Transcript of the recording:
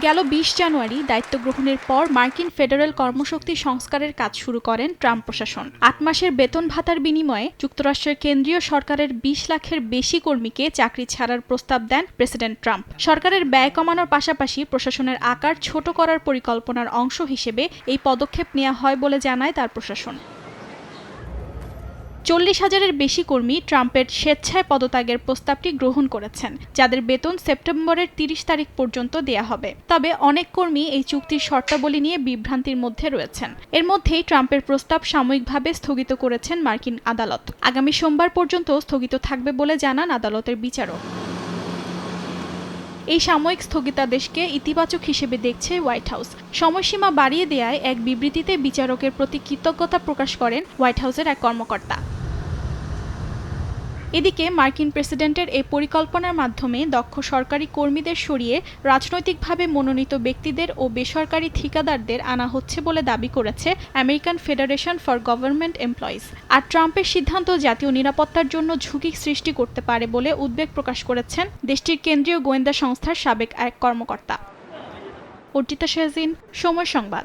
গেল ২০ জানুয়ারি দায়িত্ব গ্রহণের পর মার্কিন ফেডারেল কর্মশক্তি সংস্কারের কাজ শুরু করেন ট্রাম্প প্রশাসন। ৮ মাসের বেতন ভাতার বিনিময়ে যুক্তরাষ্ট্রের কেন্দ্রীয় সরকারের ২০ লাখের বেশি কর্মীকে চাকরি ছাড়ার প্রস্তাব দেন প্রেসিডেন্ট ট্রাম্প। সরকারের ব্যয় কমানোর পাশাপাশি প্রশাসনের আকার ছোট করার পরিকল্পনার অংশ হিসেবে এই পদক্ষেপ নেওয়া হয় বলে জানায় তার প্রশাসন। ৪০,০০০-এর বেশি কর্মী ট্রাম্পের স্বেচ্ছায় পদত্যাগের প্রস্তাবটি গ্রহণ করেছেন, যাদের বেতন সেপ্টেম্বরের ৩০ তারিখ পর্যন্ত দেয়া হবে। তবে অনেক কর্মী এই চুক্তির শর্তাবলী নিয়ে বিভ্রান্তির মধ্যে রয়েছেন। এর মধ্যেই ট্রাম্পের প্রস্তাব সাময়িকভাবে স্থগিত করেছেন মার্কিন আদালত। আগামী সোমবার পর্যন্ত স্থগিত থাকবে বলে জানান আদালতের বিচারক। এই সাময়িক স্থগিতাদেশকে ইতিবাচক হিসেবে দেখছে হোয়াইট হাউস। সময়সীমা বাড়িয়ে দেয়ায় এক বিবৃতিতে বিচারকের প্রতি কৃতজ্ঞতা প্রকাশ করেন হোয়াইট হাউসের এক কর্মকর্তা। এদিকে মার্কিন প্রেসিডেন্টের এই পরিকল্পনার মাধ্যমে দক্ষ সরকারি কর্মীদের সরিয়ে রাজনৈতিকভাবে মনোনীত ব্যক্তিদের ও বেসরকারি ঠিকাদারদের আনা হচ্ছে বলে দাবি করেছে American Federation for Government Employees. আর ট্রাম্পের সিদ্ধান্ত জাতীয় নিরাপত্তার জন্য ঝুঁকি সৃষ্টি করতে পারে বলে উদ্বেগ প্রকাশ করেছেন দেশটির কেন্দ্রীয় গোয়েন্দা সংস্থার সাবেক এক কর্মকর্তা। অর্চিতা শাহজিন, সময় সংবাদ।